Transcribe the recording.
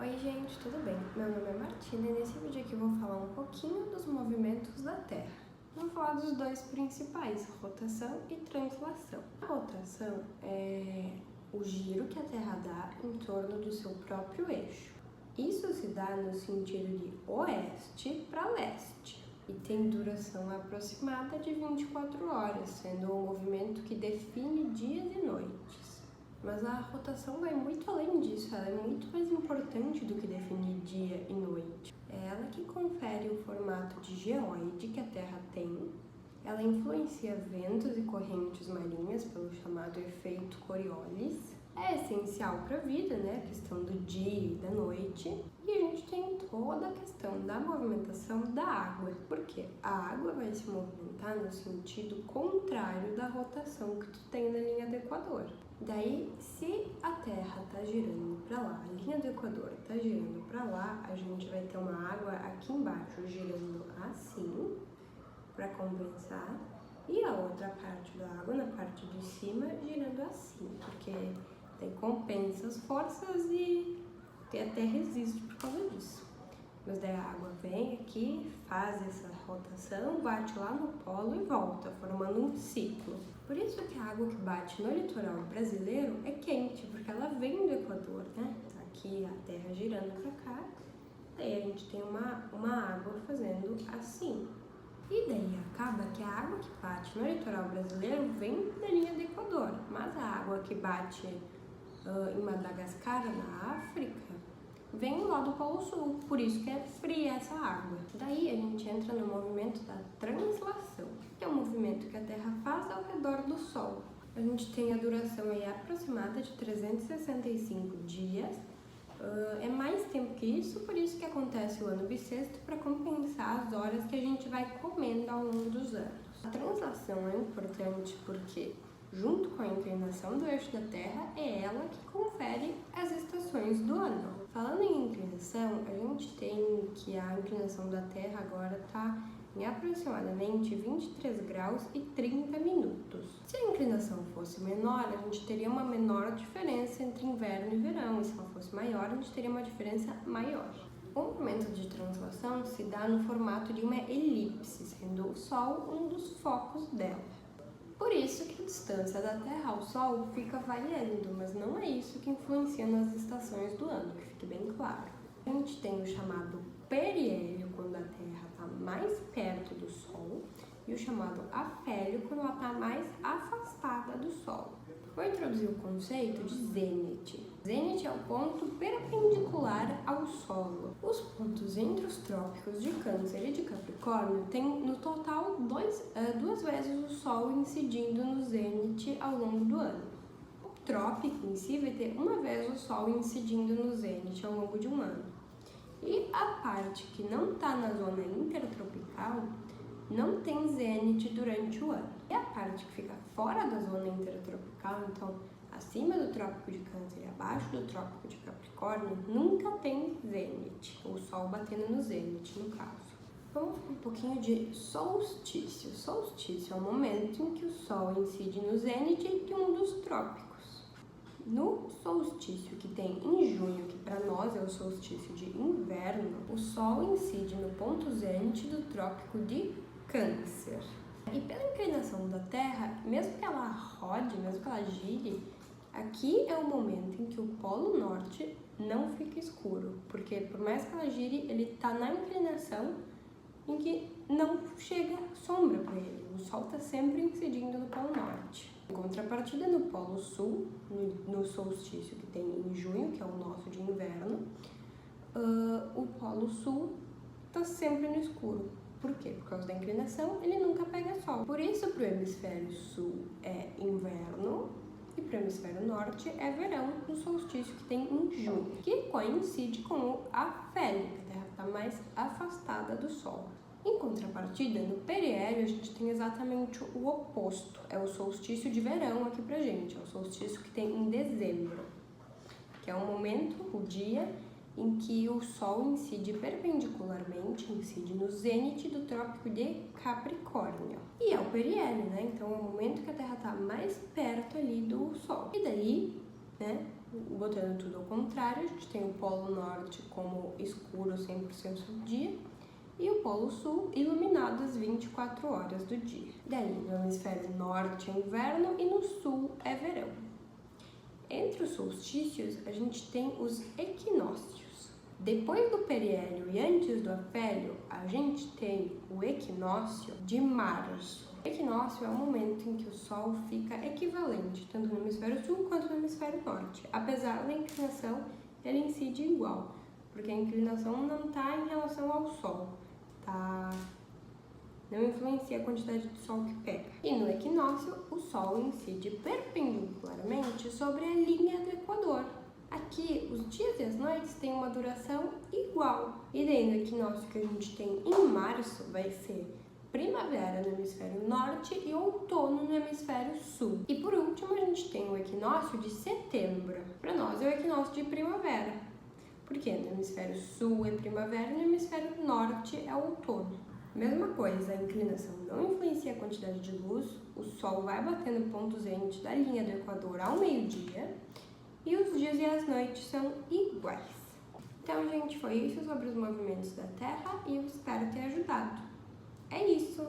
Oi gente, tudo bem? Meu nome é Martina e nesse vídeo aqui eu vou falar um pouquinho dos movimentos da Terra. Vou falar dos dois principais, rotação e translação. A rotação é o giro que a Terra dá em torno do seu próprio eixo. Isso se dá no sentido de oeste para leste e tem duração aproximada de 24 horas, sendo um movimento que define dias e noites. Mas a rotação vai muito além disso, ela é muito mais importante do que definir dia e noite. É ela que confere o formato de geoide que a Terra tem, ela influencia ventos e correntes marinhas pelo chamado efeito Coriolis. É essencial para a vida, né? A questão do dia e da noite. E a gente tem toda a questão da movimentação da água, porque a água vai se movimentar no sentido contrário da rotação que tu tem na linha do Equador. Daí, se a Terra está girando para lá, a linha do Equador está girando para lá, a gente vai ter uma água aqui embaixo girando assim, para compensar, e a outra parte da água, na parte de cima, girando assim, porque daí compensa as forças e até resiste por causa disso. Mas daí a água vem aqui, faz essa rotação, bate lá no polo e volta, formando um ciclo. Por isso que a água que bate no litoral brasileiro é quente, porque ela vem do Equador, né? Tá aqui a Terra girando para cá, daí a gente tem uma água fazendo assim. E daí acaba que a água que bate no litoral brasileiro vem da linha do Equador, mas a água que bate em Madagascar, na África, vem lá do Polo Sul, por isso que é fria essa água. Daí a gente entra no movimento da translação, que é um movimento que a Terra faz ao redor do Sol. A gente tem a duração aí aproximada de 365 dias, é mais tempo que isso, por isso que acontece o ano bissexto, para compensar as horas que a gente vai comendo ao longo dos anos. A translação é importante porque, junto com a inclinação do eixo da Terra, é ela que confere as estações do ano. Falando em inclinação, a gente tem que a inclinação da Terra agora está em aproximadamente 23 graus e 30 minutos. Se a inclinação fosse menor, a gente teria uma menor diferença entre inverno e verão, e se ela fosse maior, a gente teria uma diferença maior. O movimento de translação se dá no formato de uma elipse, sendo o Sol um dos focos dela. Por isso que a distância da Terra ao Sol fica variando, mas não é isso que influencia nas estações do ano, que fique bem claro. A gente tem o chamado periélio, quando a Terra está mais perto do Sol, e o chamado afélio, quando ela está mais afastada do Sol. Vou introduzir o conceito de zênite. Zênite é o ponto perpendicular ao solo. Os pontos entre os trópicos de Câncer e de Capricórnio têm no total duas vezes o Sol incidindo no zênite ao longo do ano. O trópico em si vai ter uma vez o Sol incidindo no zênite ao longo de um ano. E a parte que não está na zona intertropical não tem zênite durante o ano. E a parte que fica fora da zona intertropical, então acima do trópico de Câncer e abaixo do trópico de Capricórnio, nunca tem zênite, o Sol batendo no zênite, no caso. Vamos falar um pouquinho de solstício. Solstício é o momento em que o Sol incide no zênite de um dos trópicos. No solstício que tem em junho, que para nós é o solstício de inverno, o Sol incide no ponto zênite do trópico de Câncer. E pela inclinação da Terra, mesmo que ela rode, mesmo que ela gire, aqui é o momento em que o Polo Norte não fica escuro, porque por mais que ela gire, ele está na inclinação em que não chega sombra para ele. O Sol está sempre incidindo no Polo Norte. Em contrapartida, no Polo Sul, no solstício que tem em junho, que é o nosso de inverno, o Polo Sul está sempre no escuro. Por quê? Por causa da inclinação, ele nunca pega sol. Por isso, para o hemisfério sul é inverno e para o hemisfério norte é verão, no solstício que tem em junho, que coincide com o afélio, que a Terra está mais afastada do Sol. Em contrapartida, no periélio, a gente tem exatamente o oposto. É o solstício de verão aqui pra gente, é o solstício que tem em dezembro, que é o momento, o dia, em que o Sol incide perpendicularmente, incide no zênite do trópico de Capricórnio. E é o periélio, né? Então é o momento que a Terra está mais perto ali do Sol. E daí, né, botando tudo ao contrário, a gente tem o Polo Norte como escuro 100% do dia e o Polo Sul iluminado às 24 horas do dia. Daí, no hemisfério norte é inverno e no sul é verão. Entre os solstícios, a gente tem os equinócios. Depois do periélio e antes do afélio, a gente tem o equinócio de março. O equinócio é o momento em que o Sol fica equivalente, tanto no hemisfério sul quanto no hemisfério norte. Apesar da inclinação, ele incide igual, porque a inclinação não está em relação ao Sol, não influencia a quantidade de Sol que pega. E no equinócio, o Sol incide perpendicularmente sobre a linha do Equador. Aqui, os dias e as noites têm uma duração igual. E daí, no equinócio que a gente tem em março, vai ser primavera no hemisfério norte e outono no hemisfério sul. E por último, a gente tem o equinócio de setembro. Para nós, é o equinócio de primavera. Porque no hemisfério sul é primavera e no hemisfério norte é outono. Mesma coisa, a inclinação não influencia a quantidade de luz, o Sol vai batendo ponto zenit da linha do Equador ao meio-dia e os dias e as noites são iguais. Então, gente, foi isso sobre os movimentos da Terra e eu espero ter ajudado. É isso!